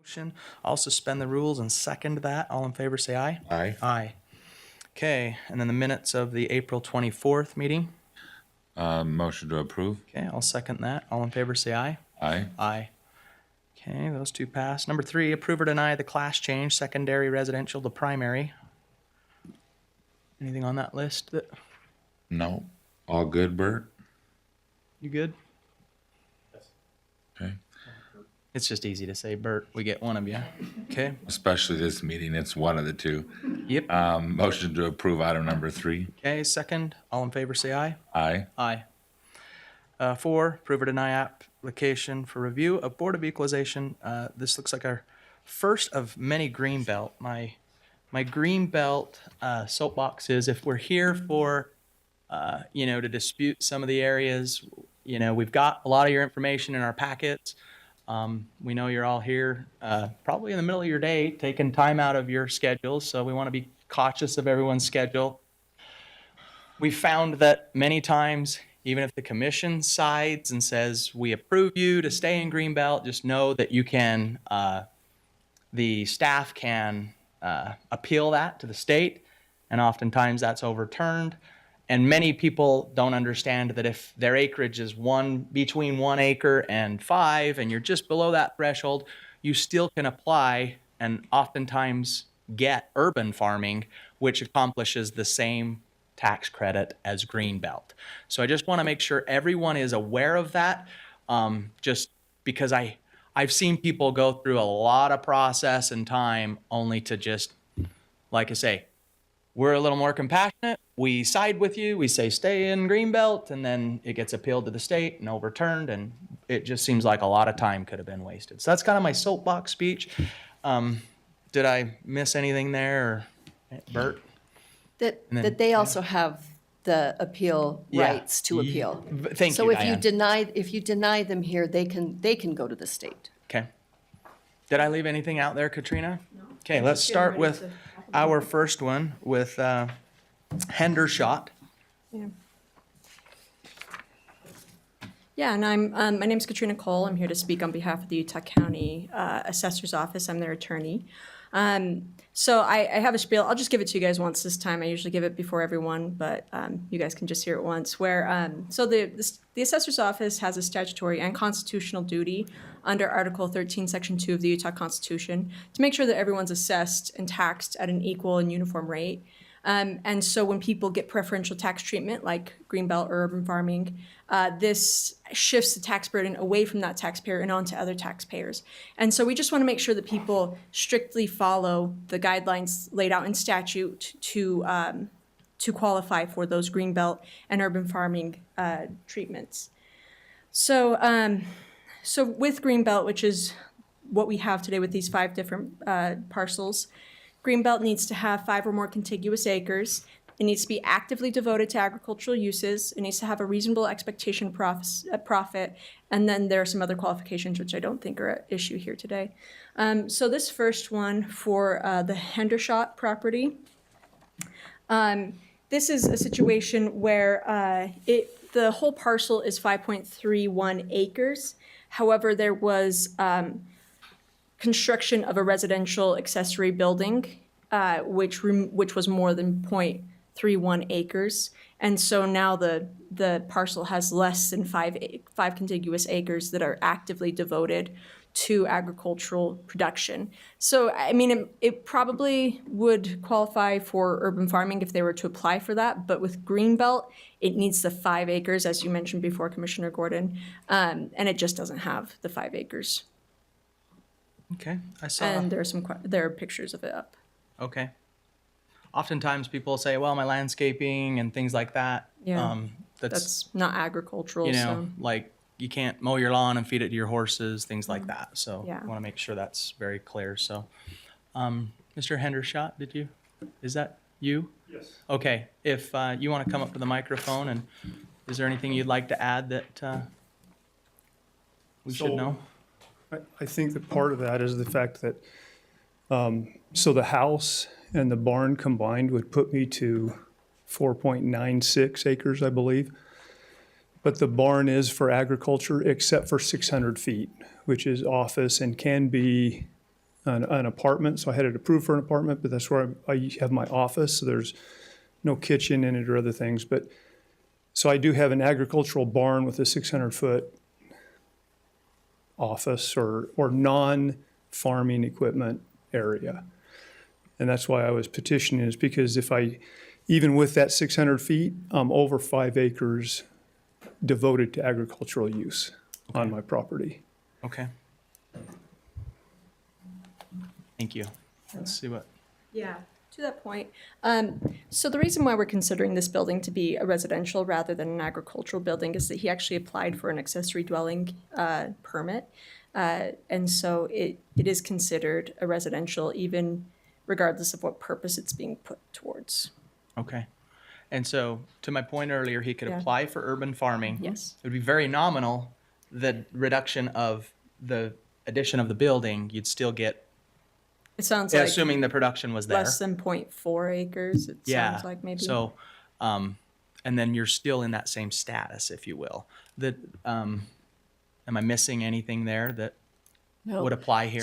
Motion. I'll suspend the rules and second that. All in favor, say aye. Aye. Aye. Okay, and then the minutes of the April 24th meeting. Motion to approve. Okay, I'll second that. All in favor, say aye. Aye. Aye. Okay, those two pass. Number 3, approve or deny the class change, secondary residential to primary. Anything on that list that No. All good, Bert? you good? Okay. It's just easy to say, Bert. We get one of you. Okay. Especially this meeting, it's one of the two. Yep. Motion to approve item number 3. Okay, second. All in favor, say aye. Aye. Aye. 4, approve or deny application for review of Board of Equalization. This looks like our first of many Greenbelt. My Greenbelt soapbox is if we're here for, to dispute some of the areas, we've got a lot of your information in our packets. We know you're all here probably in the middle of your day, taking time out of your schedules, so we want to be cautious of everyone's schedule. We found that many times, even if the commission sides and says, we approve you to stay in Greenbelt, just know that you can, the staff can appeal that to the state, and oftentimes that's overturned. And many people don't understand that if their acreage is between 1 acre and 5, and you're just below that threshold, you still can apply and oftentimes get urban farming, which accomplishes the same tax credit as Greenbelt. So I just want to make sure everyone is aware of that, just because I've seen people go through a lot of process and time only to just, like I say, we're a little more compassionate. We side with you. We say stay in Greenbelt, and then it gets appealed to the state and overturned, and it just seems like a lot of time could have been wasted. So that's kind of my soapbox speech. Did I miss anything there, or Bert? That they also have the appeal rights to appeal. Thank you, So if Diane. you deny them here, they can go to the state. Okay. Did I leave anything out there, Katrina? No. Okay, let's start with our first one with Hendershot. Yeah, and my name's Katrina Cole. I'm here to speak on behalf of the Utah County Assessor's Office. I'm their attorney. So I have a spiel. I'll just give it to you guys once this time. I usually give it before everyone, but you guys can just hear it once. So the Assessor's Office has a statutory and constitutional duty under Article 13, Section 2 of the Utah Constitution to make sure that everyone's assessed and taxed at an equal and uniform rate. And so when people get preferential tax treatment, like Greenbelt or urban farming, this shifts the tax burden away from that taxpayer and onto other taxpayers. And so we just want to make sure that people strictly follow the guidelines laid out in statute to qualify for those Greenbelt and urban farming treatments. So with Greenbelt, which is what we have today with these 5 different parcels, Greenbelt needs to have 5 or more contiguous acres. It needs to be actively devoted to agricultural uses. It needs to have a reasonable expectation of profit. And then there are some other qualifications which I don't think are at issue here today. So this first one for the Hendershot property, this is a situation where the whole parcel is 5.31 acres. However, there was construction of a residential accessory building, which was more than 0.31 acres. And so now the parcel has less than 5 contiguous acres that are actively devoted to agricultural production. So, I mean, it probably would qualify for urban farming if they were to apply for that. But with Greenbelt, it needs the 5 acres, as you mentioned before, Commissioner Gordon, and it just doesn't have the 5 acres. Okay, I saw. And there are pictures of it up. Okay. Oftentimes people say, well, my landscaping and things like that. Yeah, that's not agricultural. Like you can't mow your lawn and feed it to your horses, things like that. So Yeah. I want to make sure that's very clear. So, Mr. Hendershot, is that you? Yes. Okay, if you want to come up to the microphone, and is there anything you'd like to add that we should know? I think that part of that is the fact that, so the house and the barn combined would put me to 4.96 acres, I believe. But the barn is for agriculture except for 600 feet, which is office and can be an apartment, so I had it approved for an apartment, but that's where I have my office, so there's no kitchen in it or other things, but, so I do have an agricultural barn with a 600-foot office or non-farming equipment area. And that's why I was petitioning, is because if even with that 600 feet, I'm over 5 acres devoted to agricultural use on my property. Okay. Thank you. Let's see what. Yeah, to that point. So the reason why we're considering this building to be a residential rather than an agricultural building is that he actually applied for an accessory dwelling permit. And so it is considered a residential, even regardless of what purpose it's being put towards. Okay. And so, to my point earlier, he could Yeah. apply for urban farming. Yes. It would be very nominal, the reduction of the addition of the building, you'd still get, It sounds like assuming the production was there. less than 0.4 acres, it Yeah. sounds like maybe. So, and then you're still in that same status, if you will. That, am I missing anything there that No. would apply here?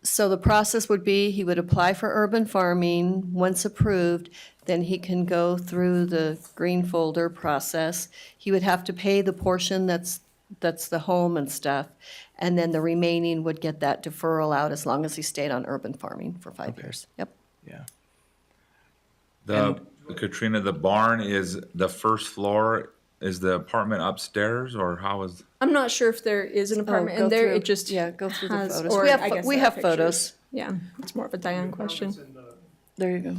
So the process would be, he would apply for urban farming. Once approved, then he can go through the green folder process. He would have to pay the portion that's the home and stuff. And then the remaining would get that deferral out as long as he stayed on urban farming for 5 years. Yep. Yeah. Katrina, the barn is the first floor, is the apartment upstairs, or how is? I'm not sure if there is an apartment go in there, through- it just yeah, go through the has- photos. or We have I pho- guess we there are have pictures. photos. Yeah, it's more of a Diane question. There you go.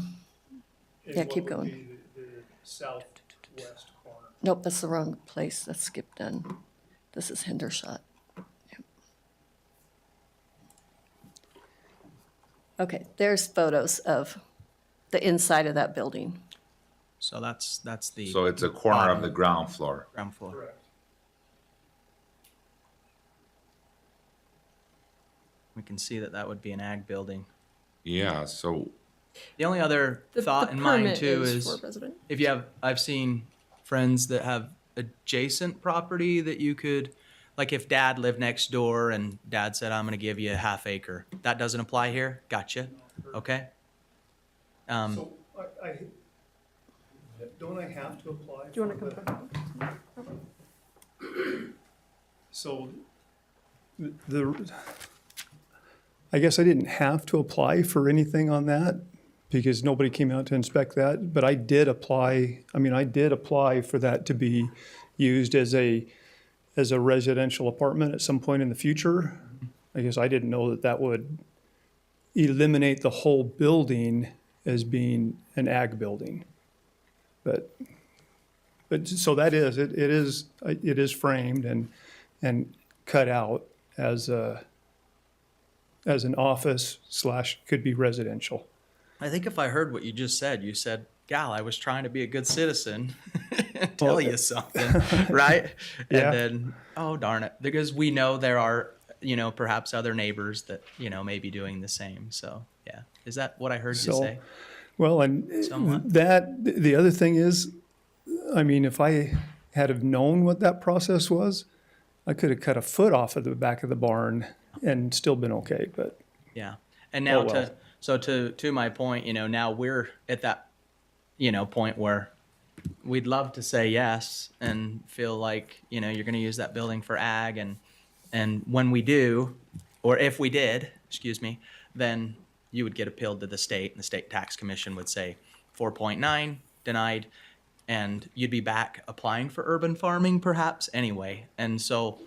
Yeah, keep going. The southwest corner. Nope, that's the wrong place. That's skipped done. This is Hendershot. Yep. Okay, there's photos of the inside of that building. So that's the So it's a corner of the ground floor. ground floor. Correct. We can see that would be an ag building. Yeah, so The only other The thought in mind permit too is is for resident. if you have, I've seen friends that have adjacent property that you could, like if dad lived next door and dad said, I'm gonna give you a half acre. That doesn't apply here? Gotcha. Okay. So don't I have to apply? Do you want to come back? So I guess I didn't have to apply for anything on that because nobody came out to inspect that, but I did apply for that to be used as a residential apartment at some point in the future. I guess I didn't know that would eliminate the whole building as being an ag building. But so that is, it is framed and cut out as an office / could be residential. I think if I heard what you just said, you said, gal, I was trying to be a good citizen and tell Well, you something, right? Yeah. And then, oh, darn it. Because we know there are, perhaps other neighbors that, may be doing the same. So, yeah. Is that what I heard you So- say? Well, and Somewhat. the other thing is, I mean, if I had have known what that process was, I could have cut a foot off of the back of the barn and still been okay, but Yeah. And now well. to my point, now we're at that, point where we'd love to say yes and feel like, you're going to use that building for ag and when we do, or if we did, excuse me, then you would get appealed to the state and the state tax commission would say 4.9 denied and you'd be back applying for urban farming perhaps anyway. And so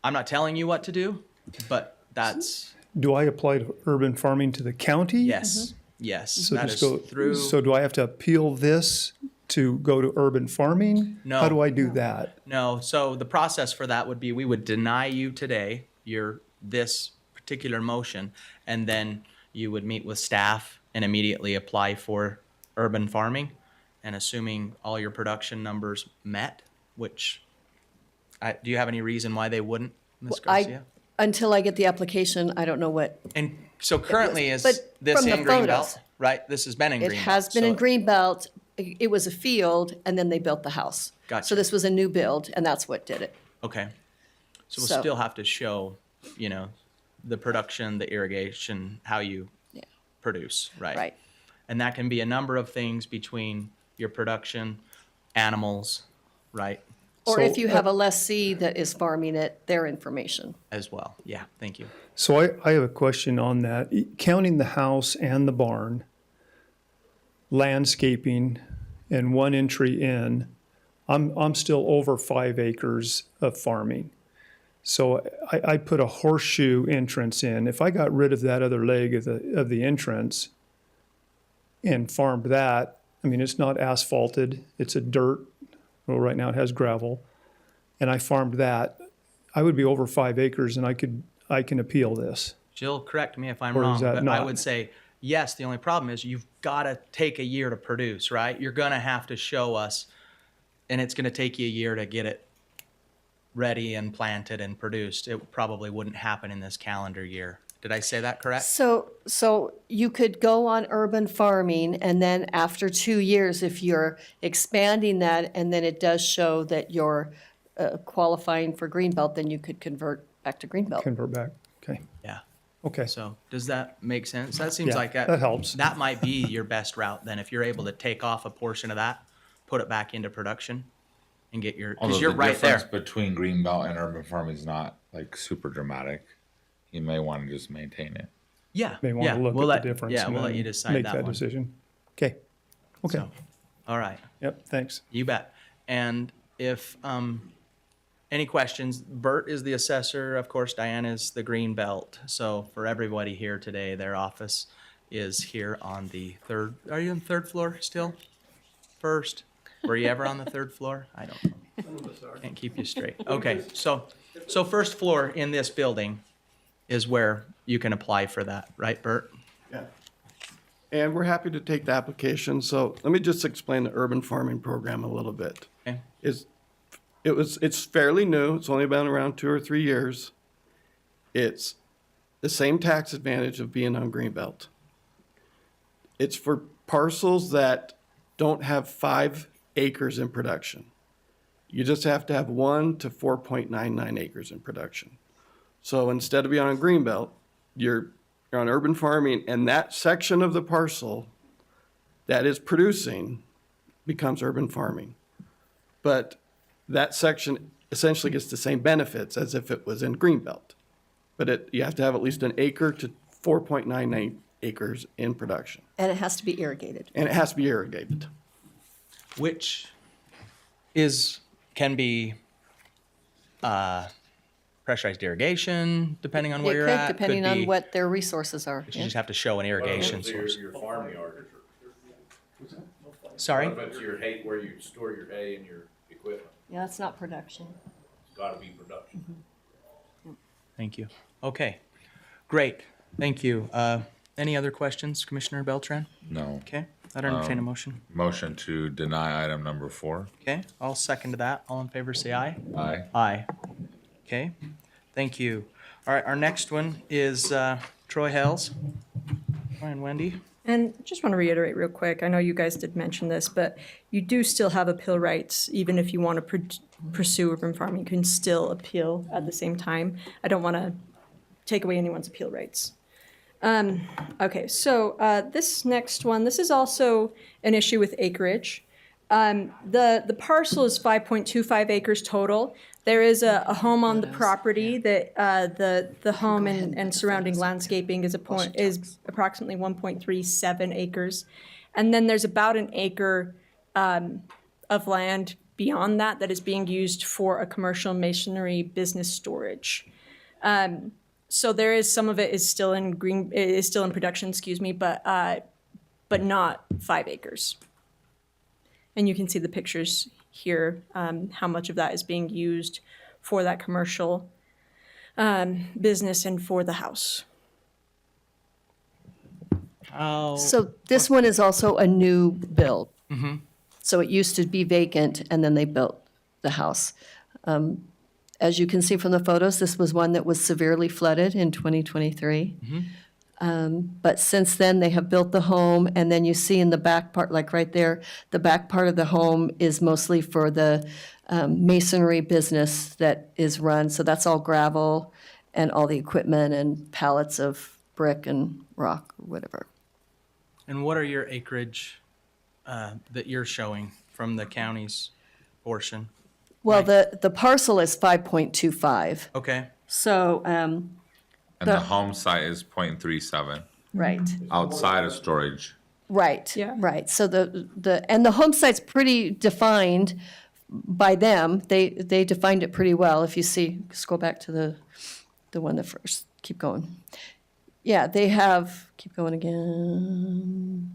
I'm not telling you what to do, but that's, do I apply to urban farming to the county? yes, yes. So That just is go through. So do I have to appeal this to go to urban farming? No. How do I do that? No, so the process for that would be we would deny you today this particular motion, and then you would meet with staff and immediately apply for urban farming. And assuming all your production numbers met, which, do you have any reason why they wouldn't, Ms. Garcia? Until I get the application, I don't know what, And so currently is But this from the in Greenbelt, photos, right? This has been in Greenbelt. it has been in so- Greenbelt. It was a field and then they built the house. Gotcha. So this was a new build and that's what did it. Okay. So we'll So- still have to show, the production, the irrigation, how you produce, right? Right. And that can be a number of things between your production, animals, right, Or So, if you have a lessee that is farming it, their information. as well. Yeah, thank you. So I have a question on that. Counting the house and the barn, landscaping, and one entry in, I'm still over 5 acres of farming. So I put a horseshoe entrance in. If I got rid of that other leg of the entrance and farmed that, I mean, it's not asphalted, it's a dirt, well, right now it has gravel, and I farmed that, I would be over 5 acres and I can appeal this. Jill, correct me if I'm Or is wrong, that but I not? would say, yes, the only problem is you've got to take a year to produce, right? You're going to have to show us, and it's going to take you a year to get it ready and planted and produced. It probably wouldn't happen in this calendar year. Did I say that correct? So you could go on urban farming, and then after 2 years, if you're expanding that, and then it does show that you're qualifying for Greenbelt, then you could convert back to Greenbelt. Convert back, okay, Yeah. okay. So does that make sense? That seems Yeah, like that helps. That might be your best route then, if you're able to take off a portion of that, put it back into production, and get your, Although because you're the right difference there. between greenbelt and urban farming is not like super dramatic. You may want to just maintain it. Yeah. May want yeah. to look We'll at the let- difference. Yeah, and we'll let then you decide make that one. decision. Okay, okay, So, all right. yep, thanks. You bet. And if any questions, Bert is the assessor. Of course, Diane is the green belt. So for everybody here today, their office is here on the third. Are you on the third floor still? First? Were you ever on the third floor? I don't know. Can't keep you straight. Okay, so first floor in this building is where you can apply for that, right, Bert? Yeah. And we're happy to take the application. So let me just explain the urban farming program a little bit. Okay. It's fairly new. It's only been around 2 or 3 years. It's the same tax advantage of being on Greenbelt. It's for parcels that don't have 5 acres in production. You just have to have 1 to 4.99 acres in production. So instead of being on Greenbelt, you're on urban farming, and that section of the parcel that is producing becomes urban farming. But that section essentially gets the same benefits as if it was in Greenbelt. But you have to have at least an acre to 4.99 acres in production. And it has to be irrigated. And it has to be irrigated. Which can be pressurized irrigation, depending on where It you're could, at. depending Could on be- what their resources are. You yeah. just have to show an irrigation So source. your farm yard, Sorry? what about your hay, where you store your hay and your equipment? Yeah, that's not production. It's gotta be production. Thank you. Okay, great. Thank you. Any other questions, Commissioner Beltran? No. Okay, I'd entertain a motion. Motion to deny item number 4. Okay, I'll second that. All in favor, say aye. Aye. Aye. Okay, thank you. All right, our next one is Troy Hells. Troy and Wendy. And just want to reiterate real quick, I know you guys did mention this, but you do still have appeal rights, even if you want to pursue urban farming, you can still appeal at the same time. I don't want to take away anyone's appeal rights. Okay, so this next one, this is also an issue with acreage. The parcel is 5.25 acres total. There is a home on the property that the home and surrounding landscaping is approximately 1.37 acres. And then there's about an acre of land beyond that is being used for a commercial masonry business storage. So there is, some of it is still in production, excuse me, but not 5 acres. And you can see the pictures here, how much of that is being used for that commercial business and for the house. So this one is also a new build. So it used to be vacant, and then they built the house. As you can see from the photos, this was one that was severely flooded in 2023. But since then, they have built the home, and then you see in the back part, like right there, the back part of the home is mostly for the masonry business that is run. So that's all gravel, and all the equipment and pallets of brick and rock or whatever. And what are your acreage that you're showing from the county's portion? Well, the parcel is 5.25. Okay. So, And the home site is 0.37 right. outside of storage. Right, Yeah. right. So and the home site's pretty defined by them. They defined it pretty well. If you see, scroll back to the one that first, keep going. Yeah, they have, keep going again.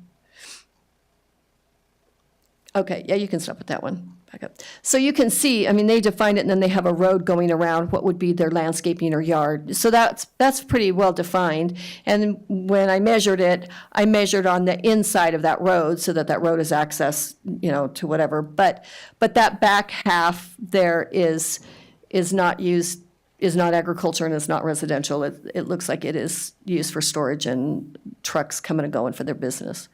Okay, yeah, you can stop with that one. Back up. So you can see, I mean, they defined it and then they have a road going around what would be their landscaping or yard. So that's pretty well defined. And when I measured it, I measured on the inside of that road so that that road is access, to whatever. But that back half there is not used, is not agriculture and is not residential. It looks like it is used for storage and trucks coming and going for their business.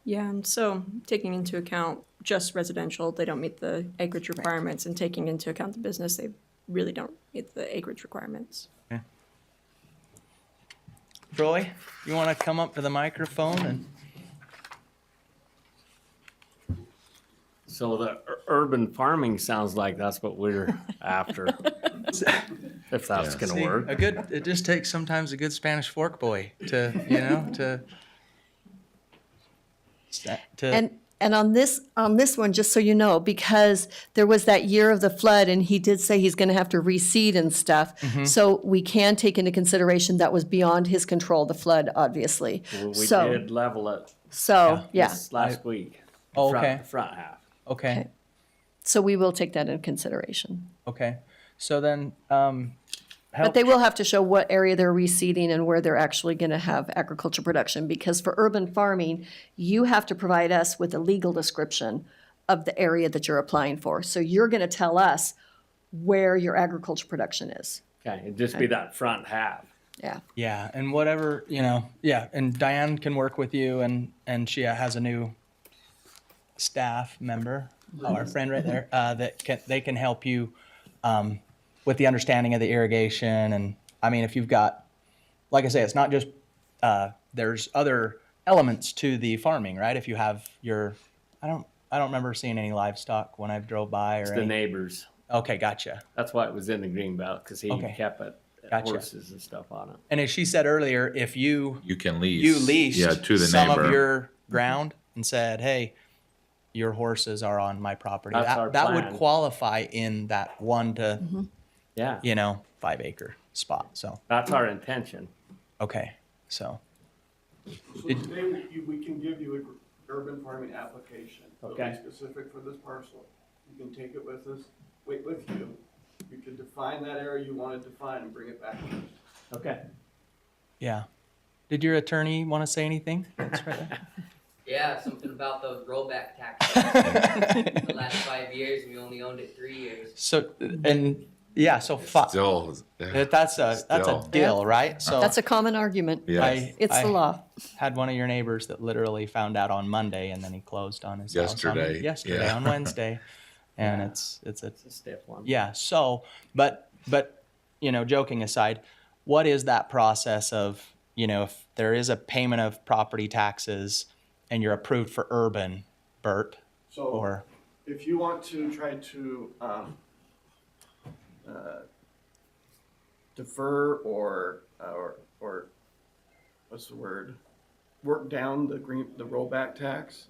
Yeah, and so taking into account just residential, they don't meet the acreage requirements, and taking into account the business, they really don't meet the acreage requirements. Troy, you want to come up to the microphone and So the urban farming sounds like that's what we're after. If that's gonna see, work. it just takes sometimes a good Spanish fork boy to And on this one, just so you know, because there was that year of the flood and he did say he's gonna have to reseed and stuff. So we can take into consideration that was beyond his control, the flood, obviously. We So, did level it yeah, this last week. Oh, Front- okay. Front half. okay. so we will take that into consideration. Okay. So then, But they will have to show what area they're reseeding and where they're actually gonna have agriculture production, because for urban farming, you have to provide us with a legal description of the area that you're applying for. So you're gonna tell us where your agriculture production is. Okay, it'd just be that front half. Yeah, yeah, and whatever, yeah, and Diane can work with you and she has a new staff member, our friend right there, they can help you with the understanding of the irrigation. And I mean, if you've got, like I say, it's not just, there's other elements to the farming, right? If you have I don't remember seeing any livestock when I drove by or It's the any. neighbors. Okay, gotcha. That's why it was in the green belt, because he Okay. kept it, Gotcha. horses and stuff on it. And as she said earlier, if you You can lease. leased Yeah, to the some neighbor. of your ground and said, hey, your horses are on my property, That's our that would plan. qualify in that 1 to Yeah, 5 acre spot. So that's our intention. okay, so So today, we can give you an urban farming application. It'll be Okay. specific for this parcel. You can take it with us, wait with you. You can define that area you want to define and bring it back to us. Okay. yeah. Did your attorney want to say anything? That's right there. Yeah, something about those rollback taxes. The last 5 years, we only owned it 3 years. So and yeah, so Still. that's a Still. deal, right? So that's a common argument. Yes. It's the law. had one of your neighbors that literally found out on Monday and then he closed on his house Yesterday, yeah. on Wednesday. And Yeah. it's a It's a stiff one. yeah, so but joking aside, what is that process of, if there is a payment of property taxes and you're approved for urban, Bert, So or if you want to try to defer or what's the word? Work down the rollback tax,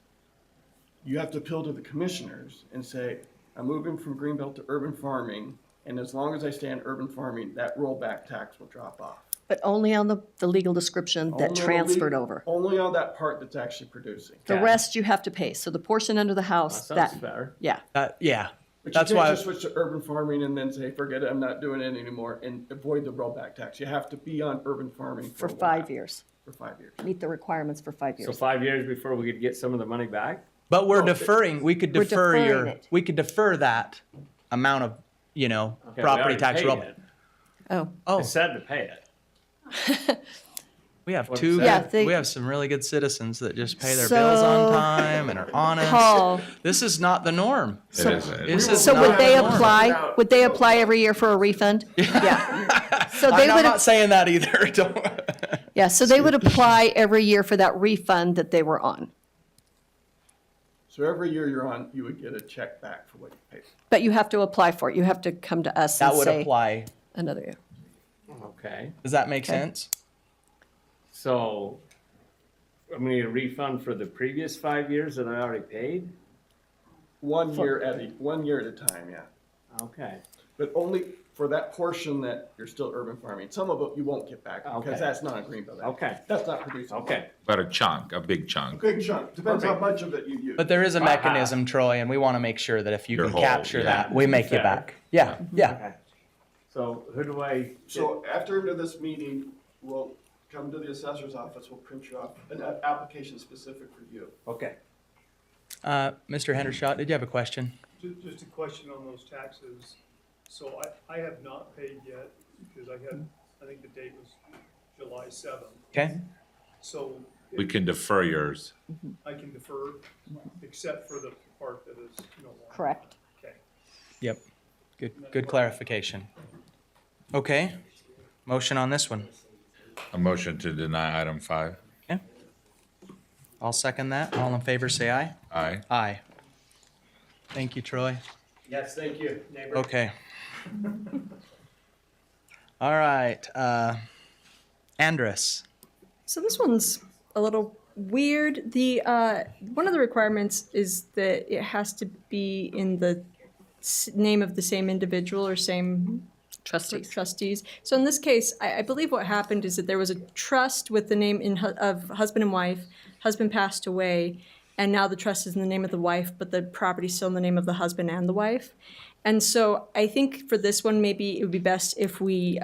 you have to appeal to the commissioners and say, I'm moving from greenbelt to urban farming, and as long as I stay in urban farming, that rollback tax will drop off. But only on the legal description that Only on the transferred over. Only on that part that's actually producing. The Okay. rest you have to pay. So the portion under the house, That sounds fair. yeah. yeah, But that's you can't why just switch to urban farming and then say, forget it, I'm not doing it anymore, and avoid the rollback tax. You have to be on urban farming For a while. 5 years. For 5 years. Meet the requirements for 5 So years. 5 years before we could get some of the money back? but we're No, deferring, we could We're defer deferring it. we could defer that amount of, Okay, we property already tax paid rollback. it. Oh, Oh, I said to pay it. We have What's two. that? Yeah, good- they- we have some really good citizens that just pay their bills on So- time and are honest. Paul, This is not the norm. It is. It This is. is so not would they the norm. apply, would they apply every year for a refund? Yeah. So they I'm would, not saying that either. Don't. yeah, so they would apply every year for that refund that they were on. So every year you're on, you would get a check back for what you paid. But you have to apply for it. You have to come to us That and would say apply. another year. Okay, Does that make Okay. sense? so I'm gonna get a refund for the previous 5 years that I already paid? 1 year at a time, yeah. Okay, But only for that portion that you're still urban farming. Some of it you won't get back Okay. because that's not a green belt. Okay. That's not producing. okay. But a chunk, a big chunk. Big chunk. Depends how Perfect. much of it you use. But there is a mechanism, Troy, and we want to make sure that if you Your can whole, capture yeah. that, we make you Fair. back. Yeah, yeah. Okay. So who do I? So after this meeting, we'll come to the assessor's office, we'll print you off an application specific for you. Okay. Mr. Hendershot, did you have a question? Just a question on those taxes. So I have not paid yet because I think the date was July 7th. Okay. So We can defer yours. I can defer except for the part that is no longer. Correct. Okay. Yep. Good clarification. Okay. Motion on this one. A motion to deny item 5. Okay. I'll second that. All in favor, say aye. Aye. Aye. Thank you, Troy. Yes, thank you, neighbor. Okay. All right. Andres. So this one's a little weird. The one of the requirements is that it has to be in the name of the same individual or same trustees. So in this case, I believe what happened is that there was a trust with the name of husband and wife. Husband passed away, and now the trust is in the name of the wife, but the property's still in the name of the husband and the wife. And so I think for this one, maybe it would be best if we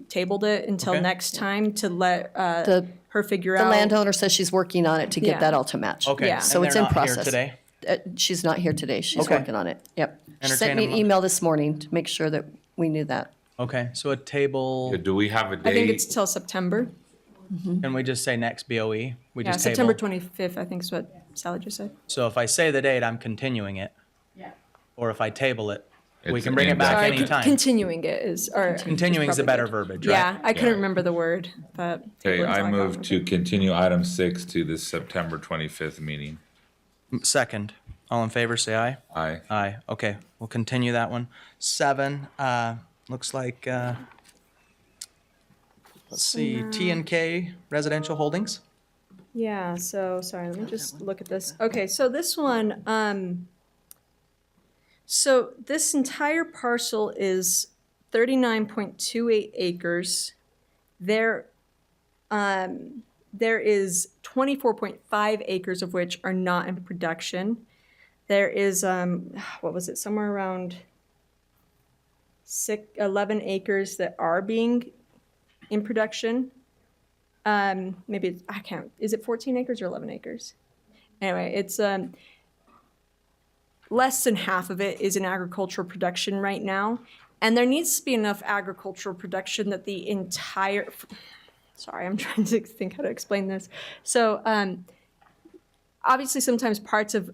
tabled it until Okay. next time to let The, her figure the out. landowner says she's working on it to get Yeah. that all to match. Okay. Yeah. and So it's they're in not here process. today. She's not here today. She's Okay. working on it. Yep. She sent Entertain me a an mo- email this morning to make sure that we knew that. Okay. So a table. Do we have a I think date? it's till September. Can we just say next BOE? We Yeah, just September table. 25th, I think is what Sally just said. So if I say the date, I'm continuing it. Yeah. Or if I table it, we It's can bring it back indefinite. anytime. Continuing it is, or. Continuing is the probably better good. verbiage, right? Yeah, I couldn't Yeah. remember the word, but. Okay, table until I got move one. to continue item 6 to the September 25th meeting. Second. All in favor, say aye. Aye. Aye. Okay, we'll continue that one. 7, looks like, let's see, T and K Residential Holdings. Yeah, so, sorry, let me just look at this. Okay, so this one, so this entire parcel is 39.28 acres. There is 24.5 acres of which are not in production. There is, what was it, somewhere around 11 acres that are being in production. Maybe it's, I can't, is it 14 acres or 11 acres? Anyway, it's less than half of it is in agricultural production right now. And there needs to be enough agricultural production that the entire, sorry, I'm trying to think how to explain this. So obviously sometimes parts of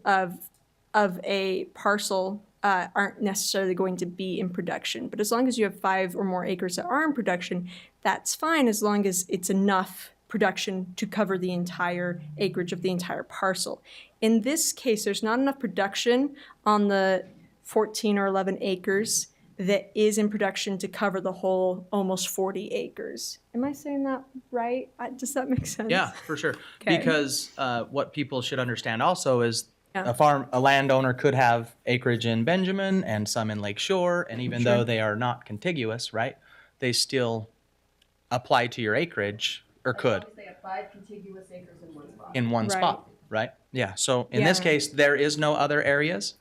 a parcel aren't necessarily going to be in production. But as long as you have 5 or more acres that are in production, that's fine as long as it's enough production to cover the entire acreage of the entire parcel. In this case, there's not enough production on the 14 or 11 acres that is in production to cover the whole almost 40 acres. Am I saying that right? Does that make sense? Yeah, for sure. Okay. Because what people should understand also is Yeah. a landowner could have acreage in Benjamin and some in Lake Shore, and even though they are not contiguous, right, they still apply to your acreage, or could, They have 5 contiguous acres in one spot. in one Right. spot, right? Yeah, so in this Yeah. case, there is no other areas.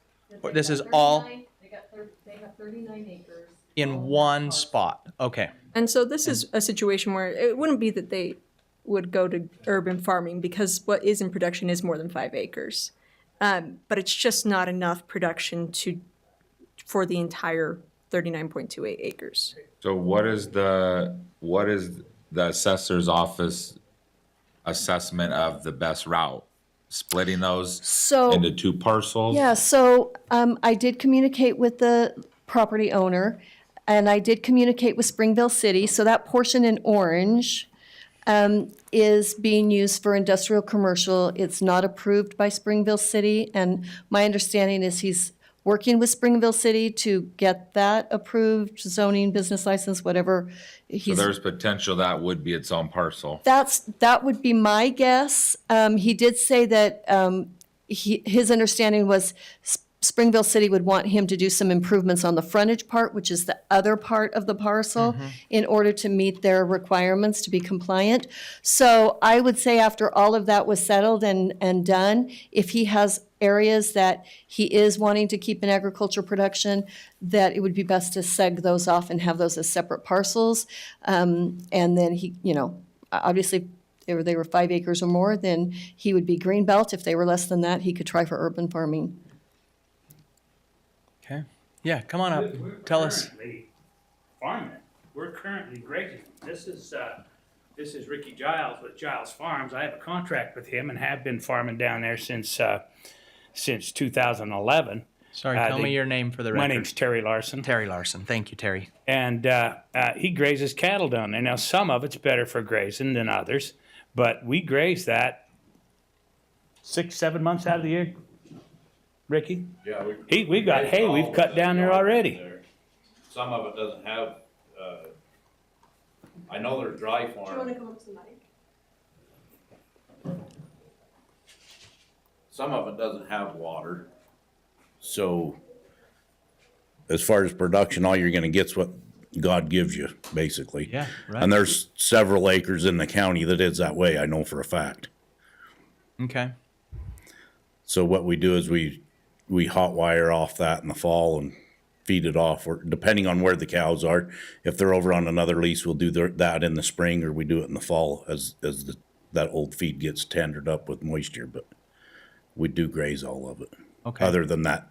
This is all They have 39 acres. in one spot. Okay, And so this is a situation where it wouldn't be that they would go to urban farming because what is in production is more than 5 acres. But it's just not enough production for the entire 39.28 acres. So what is the assessor's office assessment of the best route? Splitting those So. into two parcels? Yeah, so I did communicate with the property owner, and I did communicate with Springville City. So that portion in orange is being used for industrial commercial. It's not approved by Springville City, and my understanding is he's working with Springville City to get that approved, zoning, business license, whatever. So He's there's potential that would be its own parcel. that would be my guess. He did say that his understanding was Springville City would want him to do some improvements on the frontage part, which is the other part of the parcel, in order to meet their requirements to be compliant. So I would say after all of that was settled and done, if he has areas that he is wanting to keep in agriculture production, that it would be best to seg those off and have those as separate parcels. And then he, obviously, if they were 5 acres or more, then he would be greenbelt. If they were less than that, he could try for urban farming. Okay. Yeah, come on up. Tell us. Currently farming it. We're currently grazing. This is Ricky Giles with Giles Farms. I have a contract with him and have been farming down there since 2011. Sorry, tell me your name for the record. My name's Terry Larson. Terry Larson. Thank you, Terry. And he grazes cattle down there. Now, some of it's better for grazing than others, but we graze that 6-7 months out of the year. Ricky? Yeah, We've got hay we've cut down there already. Some of it doesn't have, I know there's dry farm. come up to the mic? Some of it doesn't have water. So as far as production, all you're gonna get's what God gives you, basically. Yeah, right. And there's several acres in the county that is that way, I know for a fact. Okay. So what we do is we hot wire off that in the fall and feed it off, or depending on where the cows are. If they're over on another lease, we'll do that in the spring, or we do it in the fall as that old feed gets tendered up with moisture, but we do graze all of it. Okay. Other than that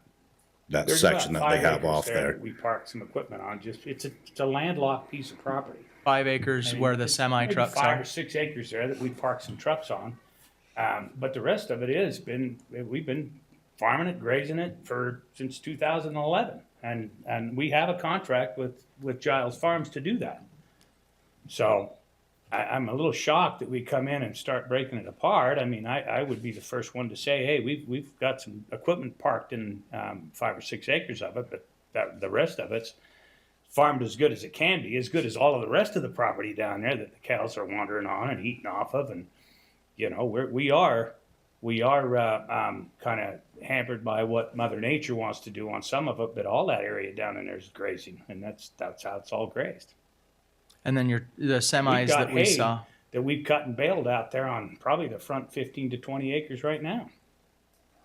There's section about that they 5 have acres off there. that we parked some equipment on. It's a landlocked piece of property. 5 acres where the Maybe semi trucks 5 are. or 6 acres there that we parked some trucks on. But the rest of it we've been farming it, grazing it since 2011. And we have a contract with Giles Farms to do that. So I'm a little shocked that we come in and start breaking it apart. I mean, I would be the first one to say, hey, we've got some equipment parked in 5 or 6 acres of it, but the rest of it's farmed as good as it can be, as good as all of the rest of the property down there that the cows are wandering on and eating off of. And we are kind of hampered by what Mother Nature wants to do on some of it, but all that area down in there is grazing, and that's how it's all grazed. And then the semis We've got that we hay saw. that we've cut and baled out there on probably the front 15 to 20 acres right now.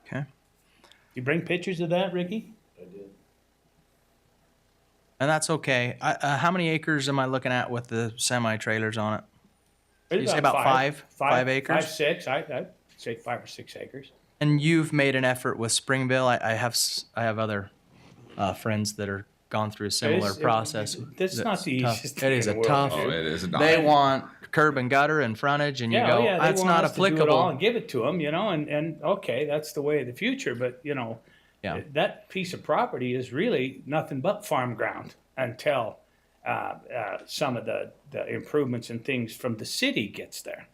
Okay. You bring pictures of that, Ricky? I did. And that's okay. How many acres am I looking at with the semi trailers on it? There's You say about 5 acres? 5, 6. I'd say 5 or 6 acres. And you've made an effort with Springville. I have other friends that are gone through a similar process. That's not the tough. easiest It thing is in a the world tough. to Oh, do. it is not. They want curb and gutter and frontage, and you go, they that's want not us to do it all applicable. and give it to them, and okay, that's the way of the future, but Yeah. that piece of property is really nothing but farm ground until some of the improvements and things from the city gets there.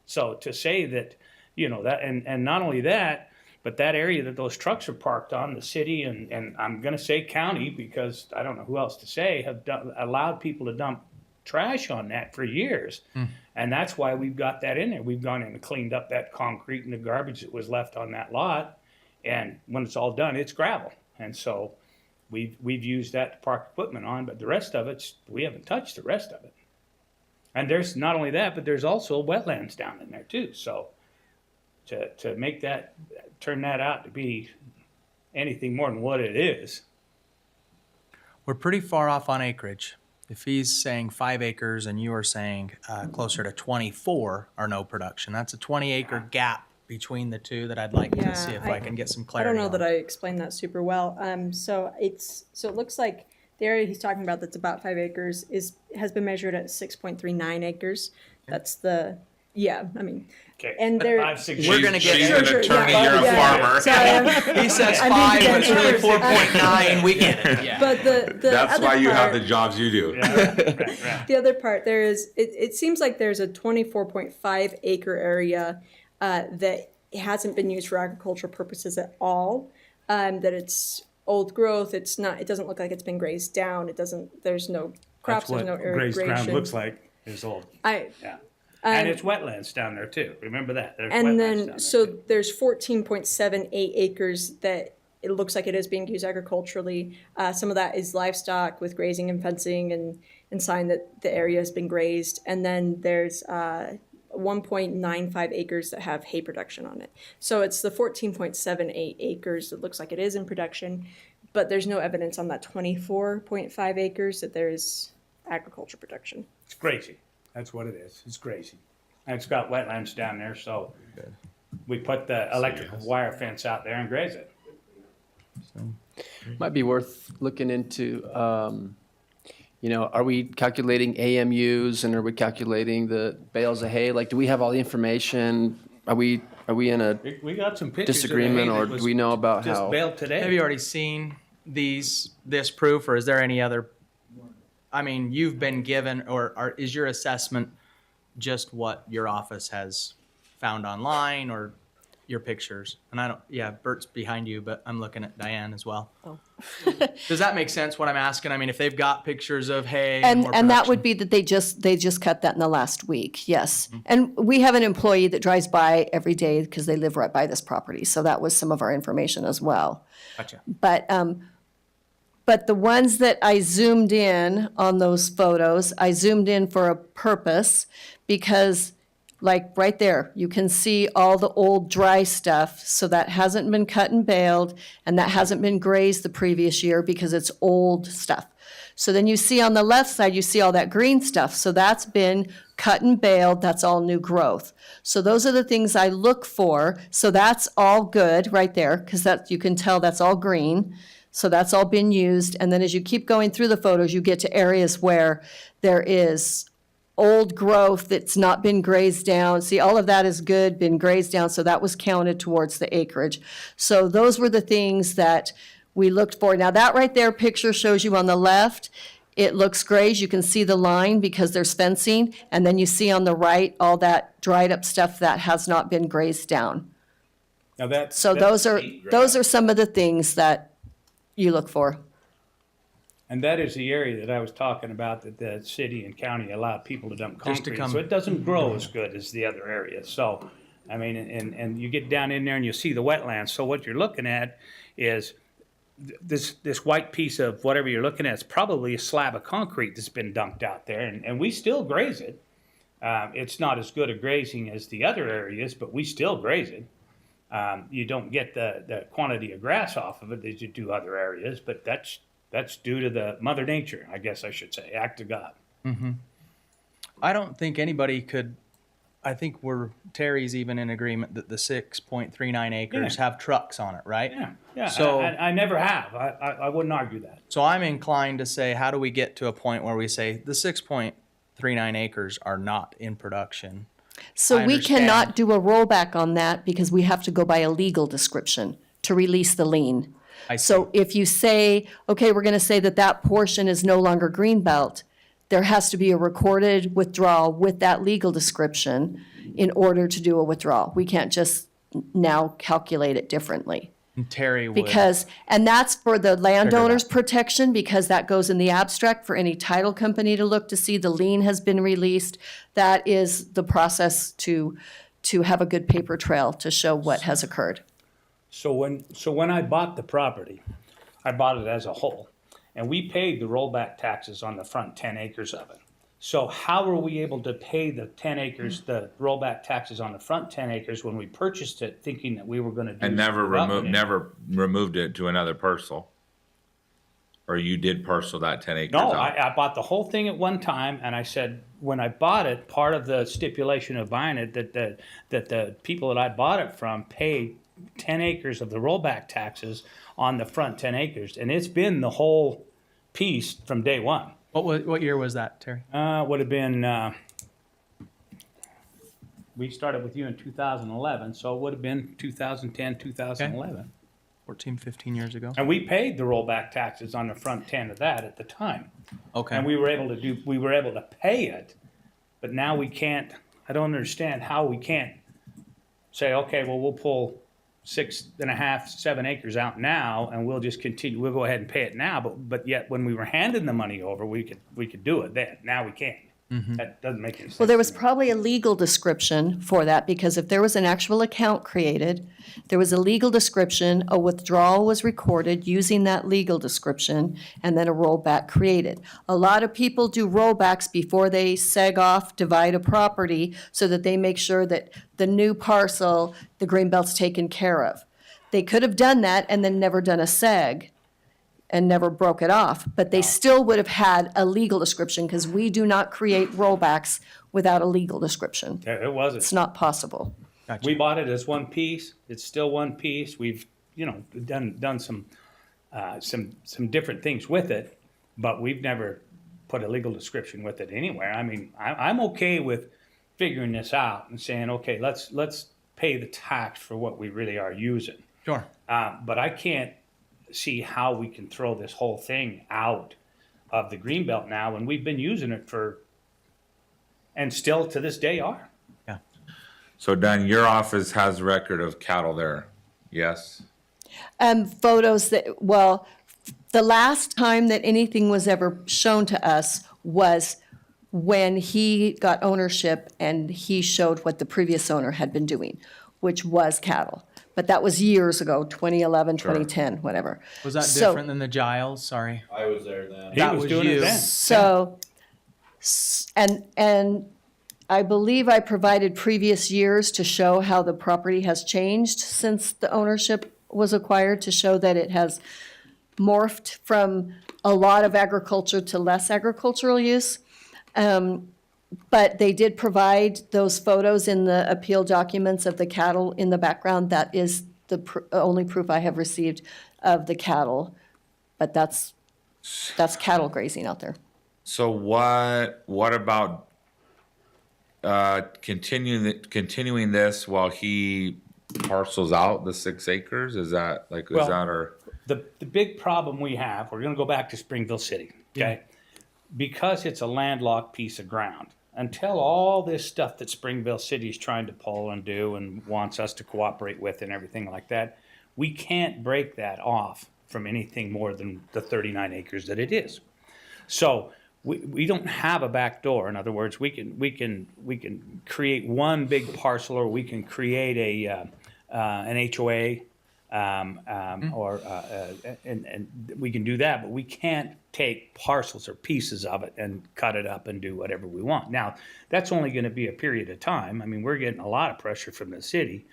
So to say that, that, and not only that, but that area that those trucks are parked on, the city and I'm going to say county because I don't know who else to say, have allowed people to dump trash on that for years. And that's why we've got that in there. We've gone in and cleaned up that concrete and the garbage that was left on that lot. And when it's all done, it's gravel. And so we've used that to park equipment on, but the rest of it, we haven't touched the rest of it. And there's not only that, but there's also wetlands down in there too. So to make that, turn that out to be anything more than what it is. We're pretty far off on acreage. If he's saying 5 acres and you are saying closer to 24 are no production, that's a 20-acre gap between the two that I'd like to Yeah, see if I can get some I clarity don't know on. that I explained that super well. So it looks like The area he's talking about that's about 5 acres has been measured at 6.39 acres. That's the, yeah, I mean, Okay. and there. I've suggested- We're gonna get She's there. an Sure, attorney, yeah. you're a Yeah. farmer. Sorry, He says I mean, 5, but it's really acres. 4.9. We get it. Yeah. but the That's other why you have part- the jobs you do. Right. The other part, there is, it seems like there's a 24.5 acre area that hasn't been used for agricultural purposes at all. That it's old growth, it doesn't look like it's been grazed down, there's no crops, That's there's no what grazed ground irrigation. looks like, is old. Yeah. And it's wetlands down there too. Remember that. There's And wetlands down then, there, so too. there's 14.78 acres that it looks like it is being used agriculturally. Some of that is livestock with grazing and fencing and sign that the area has been grazed. And then there's 1.95 acres that have hay production on it. So it's the 14.78 acres that looks like it is in production, but there's no evidence on that 24.5 acres that there is agriculture production. It's grazing. That's what it is. It's grazing. And it's got wetlands down there, so we put the electrical wire fence out there and graze it. Might be worth looking into, are we calculating AMUs and are we calculating the bales of hay? Like, do we have all the information? Are we in a We got some pictures. disagreement, or do we know about Just how? baled today. Have you already seen this proof, or is there any other? I mean, you've been given, or is your assessment just what your office has found online, or your pictures? And I don't. Yeah, Bert's behind you, but I'm looking at Diane as well. Oh. Does that make sense? What I'm asking? I mean, if they've got pictures of hay, And more and that production. would be that they just cut that in the last week, yes. And we have an employee that drives by every day because they live right by this property, so that was some of our information as well. Gotcha. But the ones that I zoomed in on those photos, I zoomed in for a purpose because, like right there, you can see all the old dry stuff. So that hasn't been cut and baled, and that hasn't been grazed the previous year because it's old stuff. So then you see on the left side, you see all that green stuff. So that's been cut and baled. That's all new growth. So those are the things I look for. So that's all good right there because you can tell that's all green. So that's all been used. And then as you keep going through the photos, you get to areas where there is old growth that's not been grazed down. See, all of that is good, been grazed down, so that was counted towards the acreage. So those were the things that we looked for. Now that right there picture shows you on the left, it looks grazed. You can see the line because there's fencing. And then you see on the right, all that dried up stuff that has not been grazed down. Now that. So that's those deep are ground. some of the things that you look for. And that is the area that I was talking about, that the city and county allow people to dump Just to concrete. come- So it doesn't grow as good as the other areas. So, I mean, and you get down in there and you see the wetlands. So what you're looking at is this white piece of whatever you're looking at is probably a slab of concrete that's been dumped out there. And we still graze it. It's not as good a grazing as the other areas, but we still graze it. You don't get the quantity of grass off of it as you do other areas, but that's due to the Mother Nature, I guess I should say, act of God. I don't think anybody could. I think Terry's even in agreement that the 6.39 acres Yeah. have trucks on it, right? Yeah. So- I never have. I wouldn't argue that. So I'm inclined to say, how do we get to a point where we say the 6.39 acres are not in production? So I we understand. cannot do a rollback on that because we have to go by a legal description to release the lien. I see. So if you say, okay, we're going to say that that portion is no longer greenbelt, there has to be a recorded withdrawal with that legal description in order to do a withdrawal. We can't just now calculate it differently. And Terry would. Because, and that's for the landowner's protection, because that goes in the abstract for any title company to look to see the lien has been released. That is the process to have a good paper trail to show what has occurred. So when I bought the property, I bought it as a whole, and we paid the rollback taxes on the front 10 acres of it. So how were we able to pay the 10 acres, the rollback taxes on the front 10 acres when we purchased it, thinking that we were going to do And some development in it? never removed it to another parcel? Or you did parcel that 10 acres No, out? I bought the whole thing at one time, and I said, when I bought it, part of the stipulation of buying it, that the people that I bought it from paid 10 acres of the rollback taxes on the front 10 acres. And it's been the whole piece from day one. What year was that, Terry? Would have been, we started with you in 2011, so it would have been 2010, 2011. 14, 15 years ago. And we paid the rollback taxes on the front 10 of that at the time. Okay. And we were able to pay it, but now we can't, I don't understand how we can't say, okay, well, we'll pull 6.5, 7 acres out now, and we'll just continue, we'll go ahead and pay it now, but yet when we were handing the money over, we could do it then. Now we can't. That doesn't make any sense. Well, there was to me. probably a legal description for that, because if there was an actual account created, there was a legal description, a withdrawal was recorded using that legal description, and then a rollback created. A lot of people do rollbacks before they seg off, divide a property, so that they make sure that the new parcel, the greenbelt's taken care of. They could have done that and then never done a seg and never broke it off, but they still would have had a legal description, because we do not create rollbacks without a legal description. It wasn't. It's not possible. Gotcha. We bought it as one piece. It's still one piece. We've, done some different things with it, but we've never put a legal description with it anywhere. I mean, I'm okay with figuring this out and saying, okay, let's pay the tax for what we really are using. Sure. But I can't see how we can throw this whole thing out of the greenbelt now when we've been using it and still to this day are. Yeah. So Don, your office has record of cattle there, yes? Photos the last time that anything was ever shown to us was when he got ownership and he showed what the previous owner had been doing, which was cattle. But that was years ago, 2011, 2010, whatever. Was that So- different than the Giles? Sorry. I was there then. He That was was doing you. it then. So, and I believe I provided previous years to show how the property has changed since the ownership was acquired, to show that it has morphed from a lot of agriculture to less agricultural use. But they did provide those photos in the appeal documents of the cattle in the background. That is the only proof I have received of the cattle. But that's cattle grazing out there. So what about continuing this while he parcels out the 6 acres? Is that Well- our? The big problem we have, we're gonna go back to Springville City, okay? Because it's a landlocked piece of ground, until all this stuff that Springville City is trying to pull and do and wants us to cooperate with and everything like that, we can't break that off from anything more than the 39 acres that it is. So we don't have a back door. In other words, we can create one big parcel, or we can create an HOA, and we can do that, but we can't take parcels or pieces of it and cut it up and do whatever we want. Now, that's only going to be a period of time. I mean, we're getting a lot of pressure from the city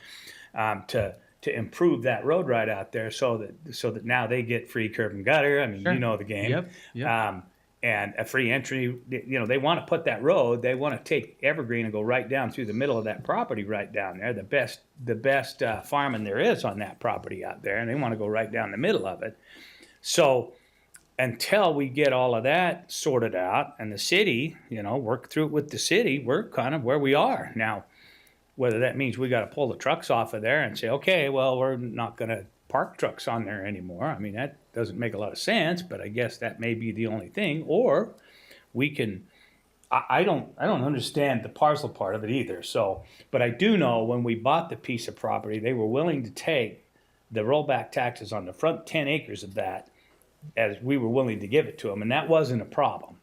to improve that road right out there, so that now they get free curb and gutter. I mean, Sure. you know the game. Yep. And a free entry. They want to put that road. They want to take Evergreen and go right down through the middle of that property, right down there. The best farming there is on that property out there, and they want to go right down the middle of it. So until we get all of that sorted out, and the city, work through it with the city, we're kind of where we are now. Whether that means we got to pull the trucks off of there and say, okay, well, we're not going to park trucks on there anymore. I mean, that doesn't make a lot of sense, but I guess that may be the only thing. Or we can, I don't understand the parcel part of it either. So, but I do know when we bought the piece of property, they were willing to take the rollback taxes on the front 10 acres of that, as we were willing to give it to them. And that wasn't a problem.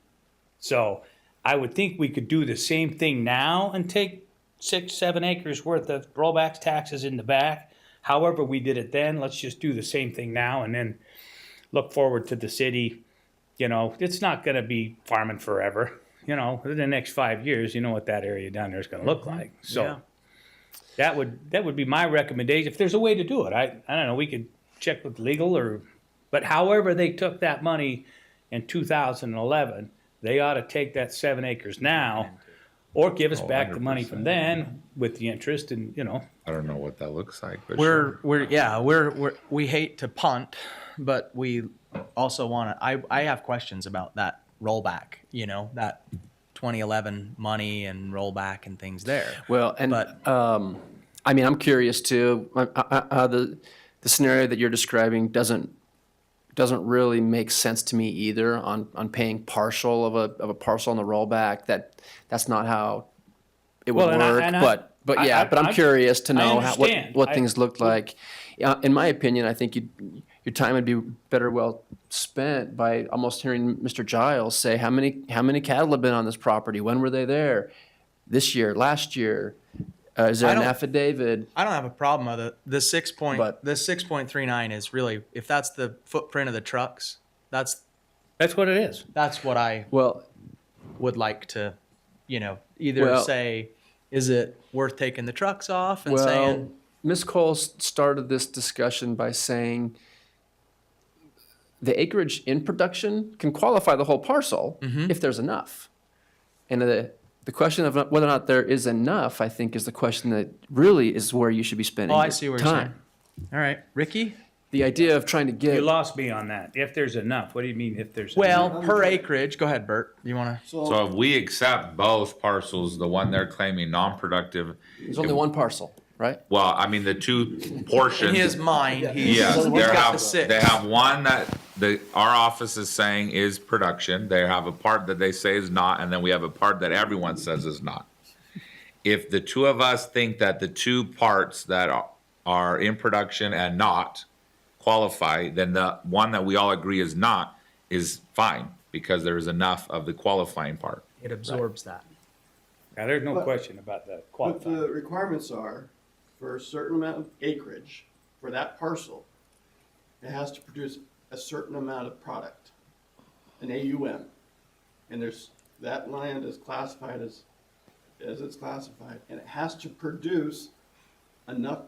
So I would think we could do the same thing now and take 6, 7 acres worth of rollback taxes in the back. However we did it then, let's just do the same thing now, and then look forward to the city. It's not going to be farming forever. In the next 5 years, you know what that area down there is going to look like. So Yeah. that would be my recommendation. If there's a way to do it, I don't know. We could check with legal, but however they took that money in 2011, they ought to take that 7 acres now, or give us back the money from then with the interest, and I don't know what that looks like, but We hate to punt but we also want to, I have questions about that rollback, that 2011 money and rollback and things there. Well, and But- I mean, I'm curious too. The scenario that you're describing doesn't really make sense to me either. On paying partial of a parcel on the rollback, that's not how it would Well, and I- work. and I- But yeah, but I'm curious to I know understand. what things look like. In my opinion, I think your time would be better well spent by almost hearing Mr. Giles say how many cattle have been on this property, when were they there, this year, last year. Is there I an don't- affidavit? I don't have a problem with it. The But- 6.39 is really, if that's the footprint of the trucks, that's That's what it is. what I Well, would like to, either Well- say, is it worth taking the trucks off and well, saying, Ms. Cole started this discussion by saying the acreage in production can qualify the whole parcel if there's enough. And the question of whether or not there is enough, I think, is the question that really is where you should be spending oh, your I see what you're saying. time. All right, Ricky? The idea of trying to You get, lost me on that. If there's enough, what do you mean if there's Well, enough? per acreage, go ahead, Bert. You want to? So if we accept both parcels, the one they're claiming non-productive, there's only one parcel, right? well, I mean, the two portions. In his mind, he's, Yes, he's they got have, the six. they have one that our office is saying is production. They have a part that they say is not, and then we have a part that everyone says is not. If the two of us think that the two parts that are in production and not qualify, then the one that we all agree is not is fine, because there is enough of the qualifying part. It absorbs that. Now, there's no question about the But qualifying. the requirements are, for a certain amount of acreage, for that parcel, it has to produce a certain amount of product, an AUM. And that land is classified as it's classified, and it has to produce enough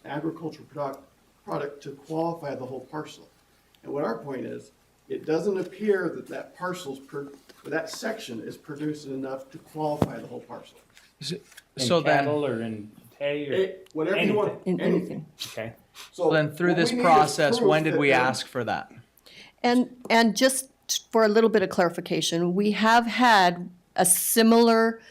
agricultural product to qualify the whole parcel. And what our point is, it doesn't appear that that parcel's that section is producing enough to qualify the whole parcel. In So then, cattle or in hay or, Whatever you want, In anything. okay. So then through what we this need is process, proof when did that we they're- ask for that? And just for a little bit of clarification, we have had a similar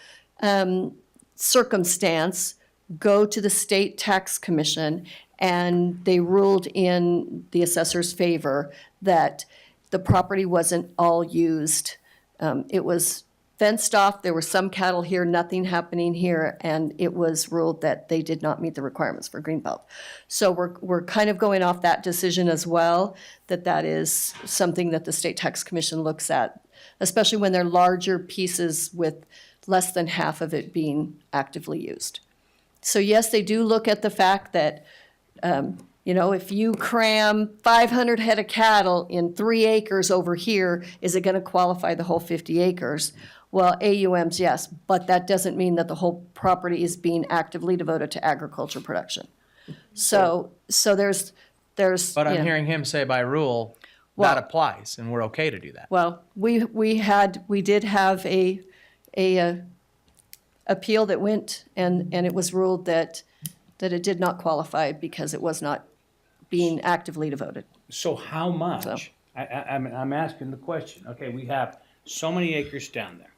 circumstance go to the State Tax Commission, and they ruled in the assessor's favor that the property wasn't all used. It was fenced off, there were some cattle here, nothing happening here, and it was ruled that they did not meet the requirements for greenbelt. So we're kind of going off that decision as well, that is something that the State Tax Commission looks at, especially when they're larger pieces with less than half of it being actively used. So yes, they do look at the fact that, if you cram 500 head of cattle in 3 acres over here, is it gonna qualify the whole 50 acres? Well, AUMs, yes, but that doesn't mean that the whole property is being actively devoted to agriculture production. So there's. But I'm you know, hearing him say by rule, Well- that applies, and we're okay to do that. Well, we did have a appeal that went, and it was ruled that it did not qualify because it was not being actively devoted. So how much? So- I'm asking the question. Okay, we have so many acres down there.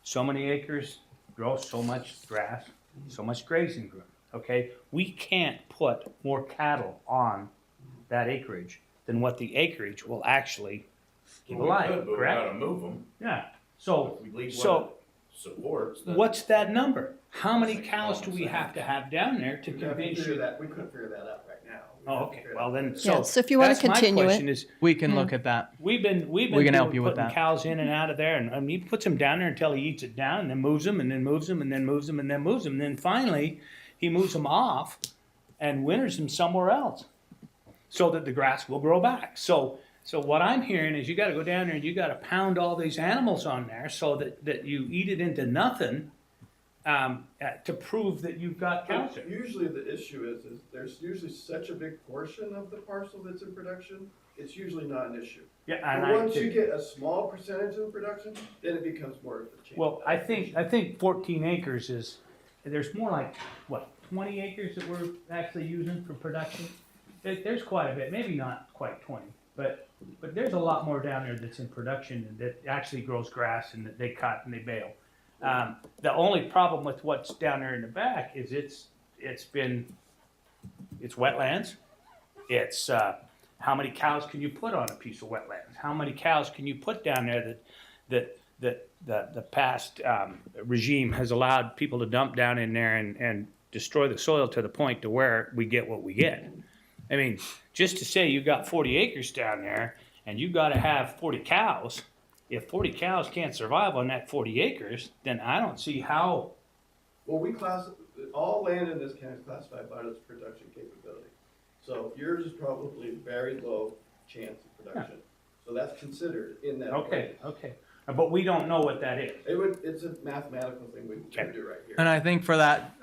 So many acres grow so much grass, so much grazing ground. Okay, we can't put more cattle on that acreage than what the acreage will actually keep alive, correct? move them. Yeah, so, Supports. what's that number? How many cows do we have to have down there to convince you? We couldn't figure that out right now. Oh, okay, well then, Yeah, so if you wanna that's my continue it. question is, We can look at that. we've been We can help doing- you with putting that. cows in and out of there, and he puts them down there until he eats it down, and then moves them, and then moves them, and then moves them, and then moves them, and then finally he moves them off and winters them somewhere else, so that the grass will grow back. So what I'm hearing is you got to go down there and you got to pound all these animals on there so that you eat it into nothing, to prove that you've got cows there. Usually the issue is there's usually such a big portion of the parcel that's in production, it's usually not an issue. Yeah, But and once you get a small percentage of production, then it becomes more of a change. Well, I think 14 acres is, there's more like, what, 20 acres that we're actually using for production? There's quite a bit, maybe not quite quite 20. But there's a lot more down there that's in production that actually grows grass and that they cut and they bale. The only problem with what's down there in the back is it's wetlands. It's how many cows can you put on a piece of wetlands? How many cows can you put down there that the past regime has allowed people to dump down in there and destroy the soil to the point to where we get what we get. I mean, just to say you got 40 acres down there and you got to have 40 cows, if 40 cows can't survive on that 40 acres, then I don't see how. Well, all land in this county is classified by its production capability. So yours is probably very low chance of production. So that's considered in that. Okay, okay. But we don't know what that is. It's a mathematical thing we can do right here. And I think for that,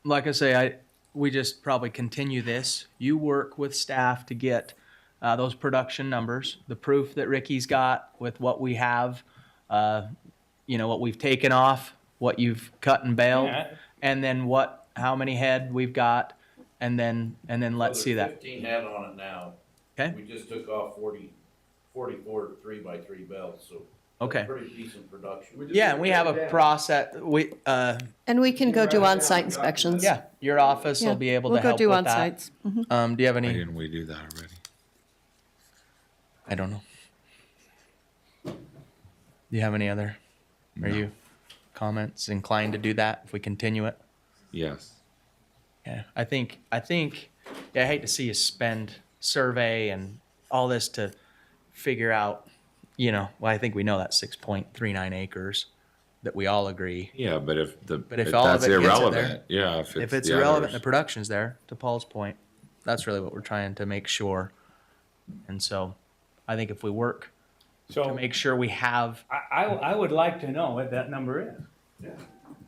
like I say, we just probably continue this. You work with staff to get those production numbers, the proof that Ricky's got with what we have, what we've taken off, what you've cut and baled, Yeah. and then how many head we've got, and then let's see that. 15 head on it now. Okay. We just took off 44 3x3 belts, so. Okay. Pretty decent production. Yeah, and we have a process. And we can go do on-site inspections. Yeah, your office Yeah, will be able we'll to go help do with on-sites. that. Do you have Why any? didn't we do that already? I don't know. Do you have any other? Are you comments inclined to do that if we continue it? Yes. Yeah, I think. Yeah, I hate to see you spend survey and all this to figure out. Well, I think we know that 6.39 acres that we all agree. Yeah, but if if all of that's it gets it irrelevant, there, yeah, If it's the irrelevant, others. the production's there. To Paul's point, that's really what we're trying to make sure. And so, I think if we work to So make sure we have. I would like to know what that number is. Yeah.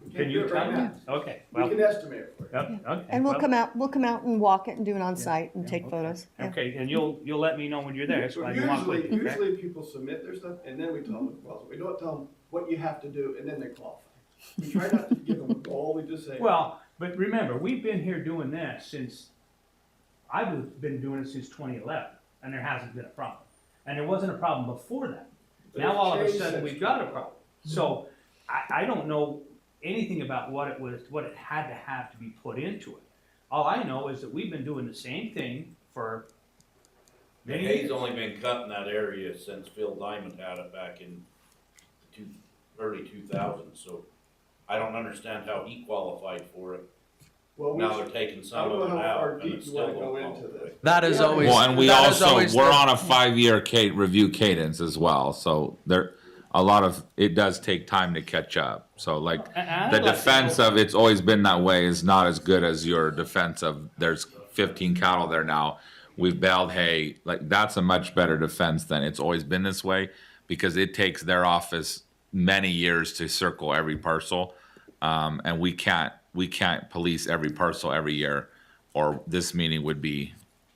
We Can can't do you it tell right me? now. Okay. We Well, can estimate it for you. yep, okay. And we'll well, come out and walk it and do it on-site and take photos. Yeah. Okay, and you'll let me know when you're there. So I can walk with you. okay? Usually people submit their stuff and then we tell them, we don't tell them what you have to do and then they qualify. We try not to give them a goal, we just say. Well, but remember, we've been here doing this since, I've been doing it since 2011, and there hasn't been a problem. And there wasn't a problem before that. But Now it's all of a changed sudden, since we've got a 2011. problem. So I don't know anything about what it had to have to be put into it. All I know is that we've been doing the same thing for The many hay's years. only been cut in that area since Phil Diamond had it back in early 2000s, so I don't understand how he qualified for it. Well, Now they're taking I some don't of know it how far out, and deep it's you still wanna go don't into qualify. this. That is always. Well, and we that is also always we're the- on a 5-year review cadence as well, so there a lot of it does take time to catch up. So like I'd the like to defense know- of it's always been that way is not as good as your defense of there's 15 cattle there now. We've baled hay. Like that's a much better defense than it's always been this way because it takes their office many years to circle every parcel, and we can't police every parcel every year, or this meeting would be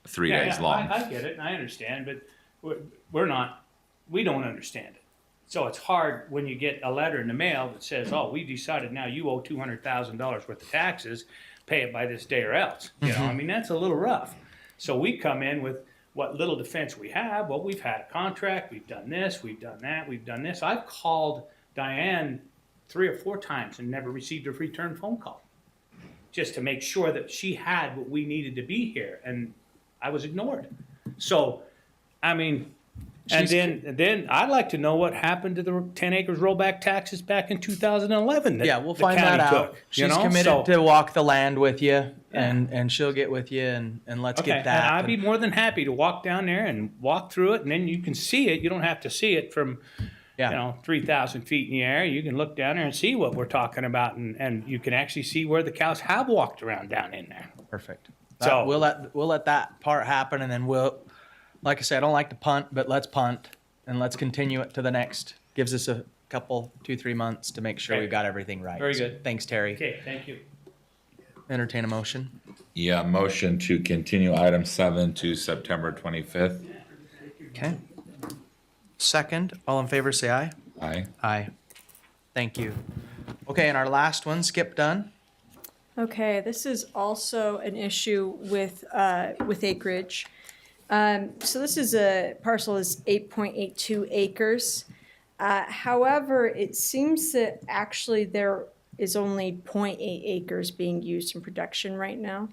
3 Yeah, days yeah, long. I get it, and I understand, but we don't understand it. So it's hard when you get a letter in the mail that says, oh, we decided now you owe $200,000 worth of taxes, pay it by this day or else. You know, I mean, that's a little rough. So we come in with what little defense we have. Well, we've had a contract, we've done this, we've done that, we've done this. I've called Diane 3 or 4 times and never received a return phone call, just to make sure that she had what we needed to be here, and I was ignored. So, I mean, and then I'd like to know what happened to the 10 acres rollback taxes back in 2011. Yeah, we'll the find that county out. took, She's you know? committed So- to walk the land with you, and she'll get with you, and let's Okay, get that. and I'd be more than happy to walk down there and walk through it, and then you can see it. You don't have to see it from, Yeah. 3,000 feet in the air. You can look down there and see what we're talking about, and you can actually see where the cows have walked around down in there. Perfect. So- We'll let that part happen, and then like I said, I don't like to punt, but let's punt and let's continue it to the next. Gives us a couple, 2-3 months to make sure Okay. we've got everything right. Very So, good. thanks, Terry. Okay, thank you. Entertain a motion. Yeah, motion to continue item 7 to September 25th. Okay. Second, all in favor, say aye. Aye. Aye. Thank you. Okay, and our last one, Skip Dunn. Okay, this is also an issue with acreage. So this is a parcel is 8.82 acres. However, it seems that actually there is only 0.8 acres being used in production right now.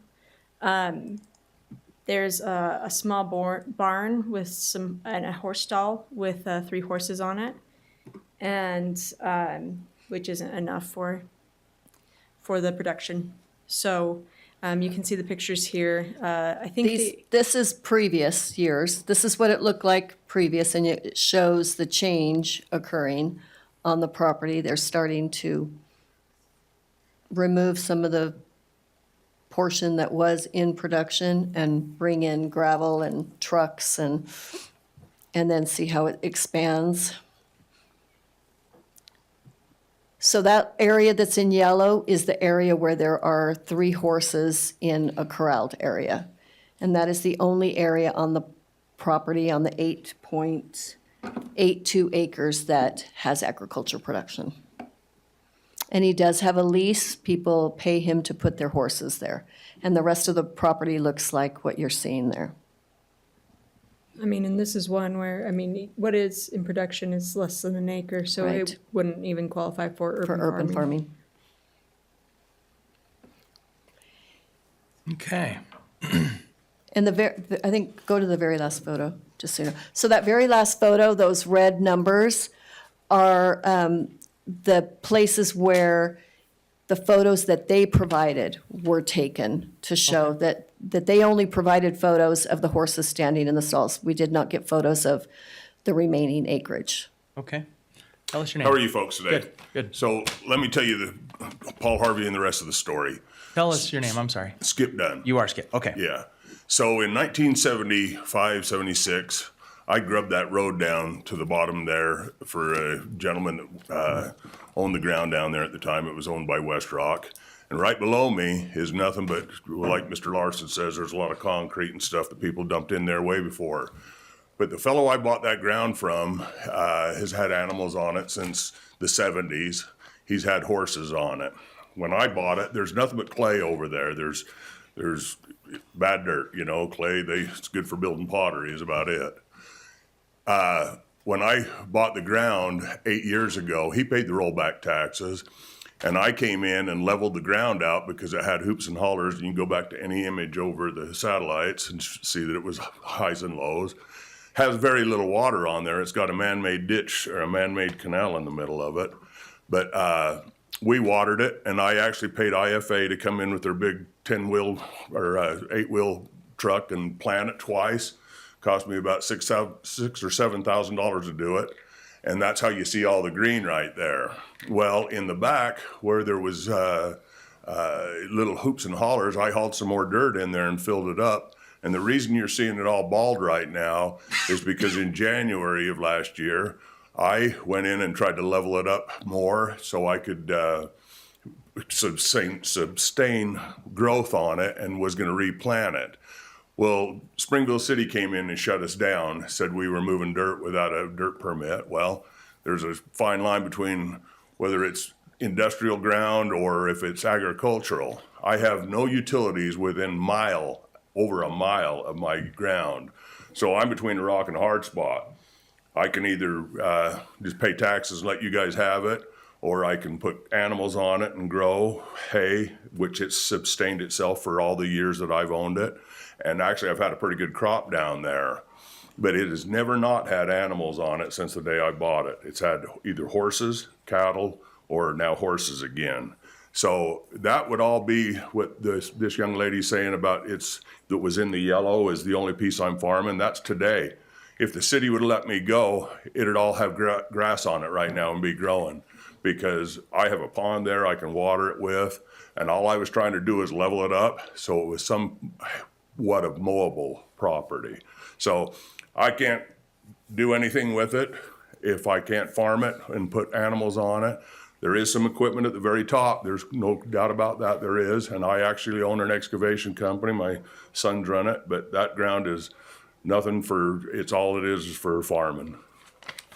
There's a small barn with and a horse stall with 3 horses on it, and which isn't enough for the production. So you can see the pictures here. I think This is previous years. This is what it looked like previous, and it shows the change occurring on the property. They're starting to remove some of the portion that was in production and bring in gravel and trucks and then see how it expands. So that area that's in yellow is the area where there are 3 horses in a corralled area. And that is the only area on the property on the 8.82 acres that has agriculture production. And he does have a lease. People pay him to put their horses there. And the rest of the property looks like what you're seeing there. I mean, and this is one where, I mean, what is in production is less than an acre, so Right. it wouldn't even qualify for urban For urban farming. Okay. And I think, go to the very last photo, just so you know. So that very last photo, those red numbers are the places where the photos that they provided were taken to show that they only provided photos of the horses standing in the stalls. We did not get photos of the remaining acreage. Okay. Tell us your name. How are you folks today? Good, good. So let me tell you Paul Harvey and the rest of the story. Tell us your name. I'm sorry. Skip Dunn. You are Skip. Okay. Yeah. So in 1975, 76, I grubbed that road down to the bottom there for a gentleman that owned the ground down there at the time. It was owned by West Rock. And right below me is nothing but, like Mr. Larson says, there's a lot of concrete and stuff that people dumped in there way before. But the fellow I bought that ground from has had animals on it since the 70s. He's had horses on it. When I bought it, there's nothing but clay over there. There's bad dirt, you know, clay. It's good for building pottery is about it. When I bought the ground 8 years ago, he paid the rollback taxes, and I came in and leveled the ground out because it had hoops and hollers. You can go back to any image over the satellites and see that it was highs and lows. Has very little water on there. It's got a man-made ditch or a man-made canal in the middle of it. But we watered it, and I actually paid IFA to come in with their big 10-wheel or 8-wheel truck and plant it twice. Cost me about $6,000 or $7,000 to do it, and that's how you see all the green right there. Well, in the back where there was little hoops and hollers, I hauled some more dirt in there and filled it up. And the reason you're seeing it all bald right now is because in January of last year, I went in and tried to level it up more so I could sustain growth on it and was going to replant it. Well, Springville City came in and shut us down, said we were moving dirt without a dirt permit. Well, there's a fine line between whether it's industrial ground or if it's agricultural. I have no utilities within over a mile of my ground. So I'm between a rock and a hard spot. I can either just pay taxes and let you guys have it, or I can put animals on it and grow hay, which it's sustained itself for all the years that I've owned it. And actually, I've had a pretty good crop down there. But it has never not had animals on it since the day I bought it. It's had either horses, cattle, or now horses again. So that would all be what this young lady's saying about that was in the yellow is the only piece I'm farming. That's today. If the city would let me go, it'd all have grass on it right now and be growing because I have a pond there I can water it with, and all I was trying to do is level it up so it was somewhat of mowable property. So I can't do anything with it if I can't farm it and put animals on it. There is some equipment at the very top. There's no doubt about that there is. And I actually own an excavation company. My son's run it, but that ground is nothing it's all it is for farming.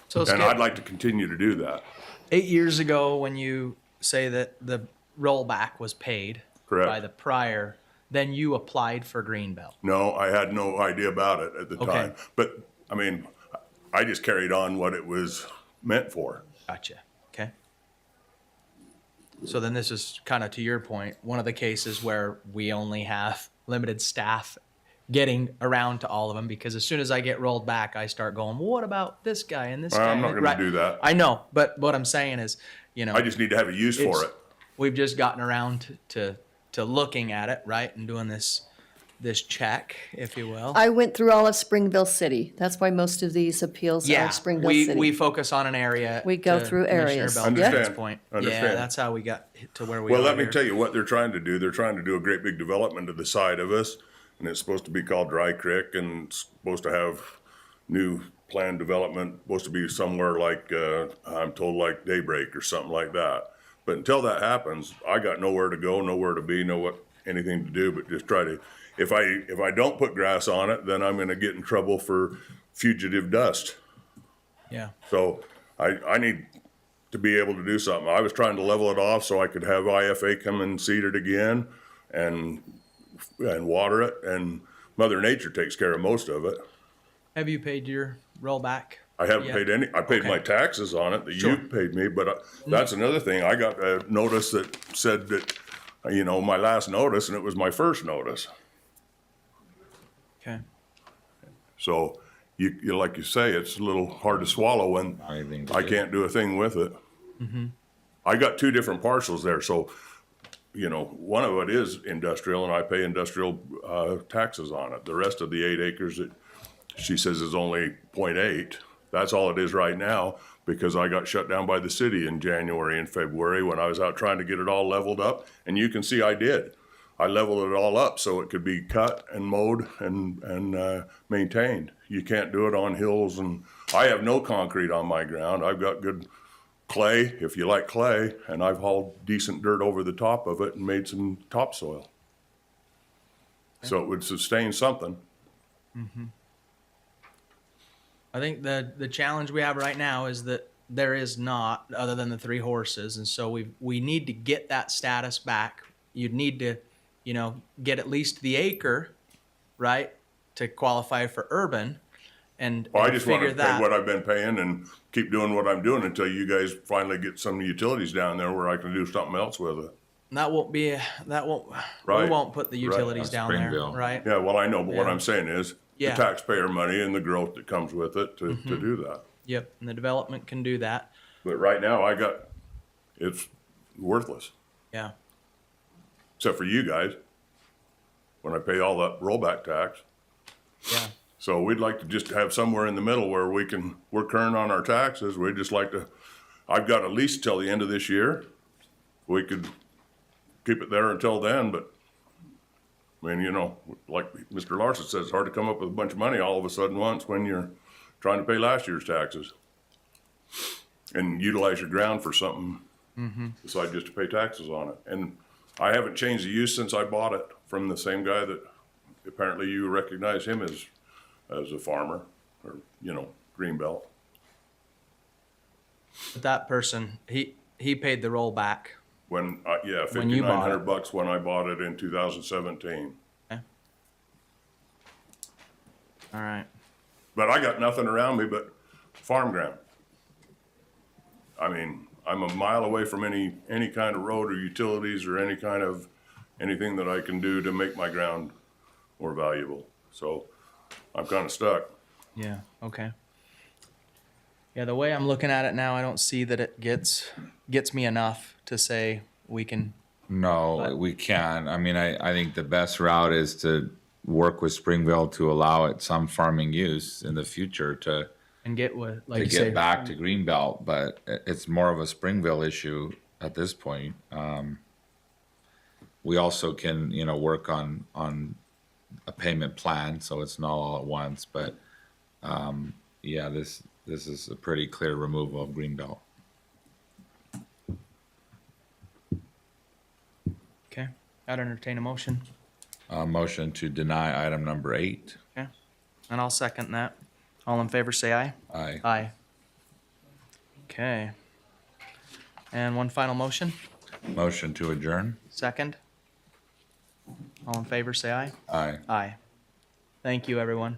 So And Skip, I'd like to continue to do that. 8 years ago, when you say that the rollback was paid Correct. by the prior then you applied for Greenbelt. No, I had no idea about it at the Okay. time. But, I mean, I just carried on what it was meant for. Gotcha. Okay. So then this is kind of to your point, one of the cases where we only have limited staff getting around to all of them, because as soon as I get rolled back, I start going, well, what about this guy and this Well, guy? I'm not gonna do that. I know, but what I'm saying is, you know, I just need to have a use for it's- it. we've just gotten around to looking at it, right? And doing this check, if you will. I went through all of Springville City. That's why most of these appeals Yeah, are Springville we City. focus on an area. We go to through Commissioner areas. Belton's Understand. point. Understand. Yeah, that's how we got to where we Well, are let me here. tell you what they're trying to do. They're trying to do a great big development to the side of us, and it's supposed to be called Dry Creek, and it's supposed to have new planned development, supposed to be somewhere like, I'm told like Daybreak or something like that. But until that happens, I got nowhere to go, nowhere to be, anything to do, but just try to, if I don't put grass on it, then I'm gonna get in trouble for fugitive dust. Yeah. So I need to be able to do something. I was trying to level it off so I could have IFA come and seed it again and water it, and Mother Nature takes care of most of it. Have you paid your rollback? I haven't yet? paid any, I paid my Okay. taxes on it that Sure. you paid me, but that's another thing. I got a notice that said that, my last notice, and it was my first notice. Okay. So you like you say, it's a little hard to swallow when Anything to I do. can't do a thing with it. I got two different parcels there, so, one of it is industrial, and I pay industrial taxes on it. The rest of the 8 acres that she says is only 0.8, that's all it is right now, because I got shut down by the city in January and February when I was out trying to get it all leveled up, and you can see I did. I leveled it all up so it could be cut and mowed and maintained. You can't do it on hills, and I have no concrete on my ground. I've got good clay, if you like clay, and I've hauled decent dirt over the top of it and made some topsoil. So it would sustain something. I think the challenge we have right now is that there is not, other than the 3 horses, and so we need to get that status back. You'd need to, get at least the acre, right, to qualify for urban, and, Well, I and just want figure to pay that. what I've been paying and keep doing what I'm doing until you guys finally get some utilities down there where I can do something else with it. That won't be. That won't. We Right. won't put the utilities That's down there, Springville. right? Yeah, well, I know, but what Yeah. I'm saying is the Yeah. taxpayer money and the growth that comes with it to do that. Yep. And the development can do that. But right now, it's worthless, Yeah. except for you guys, when I pay all that rollback tax. Yeah. So we'd like to just have somewhere in the middle where we're current on our taxes. We'd just like to, I've got at least till the end of this year. We could keep it there until then, but I mean, like Mr. Larson says, it's hard to come up with a bunch of money all of a sudden once when you're trying to pay last year's taxes and utilize your ground for something besides just to pay taxes on it. And I haven't changed the use since I bought it from the same guy that apparently you recognize him as a farmer or, Greenbelt. But that person, he paid the rollback. When, yeah, When you bought it. $5,900 when I bought it in 2017. Okay. All right. But I got nothing around me but farm ground. I mean, I'm a mile away from any kind of road or utilities or anything that I can do to make my ground more valuable. So I'm kind of stuck. Yeah. Okay. Yeah. The way I'm looking at it now, I don't see that it gets me enough to say we can. No, we can. I mean, I think the best route is to work with Springville to allow it some farming use in the future to And get what, like to you get say, back to Greenbelt, but it's more of a Springville issue at this point. We also can, work on a payment plan, so it's not all at once, but, yeah, this is a pretty clear removal of Greenbelt. Okay. I'd entertain a motion. Motion to deny item number 8. Okay. And I'll second that. All in favor, say aye. Aye. Aye. Okay. And one final motion. Motion to adjourn. Second. All in favor, say aye. Aye. Aye. Thank you, everyone.